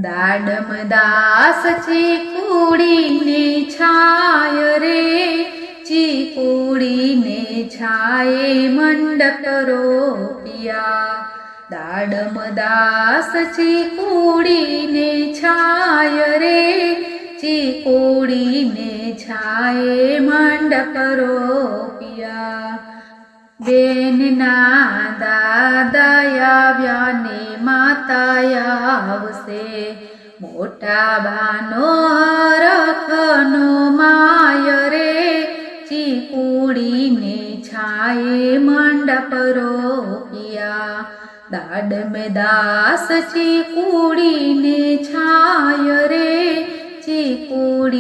દાડમદાસ ચીકુડીને છાય રે, ચીકુડીને છાયે મંડપ રોપ્યા. દાડમદાસ ચીકુડીને છાય રે, ચીકુડીને છાયે મંડપ રોપ્યા. બેનના દાદા આવ્યા ને માતા આવશે, મોટા બાનો હરખનો માય રે, ચીકુડીને છાયે મંડપ રોપ્યા. દાડમદાસ ચીકુ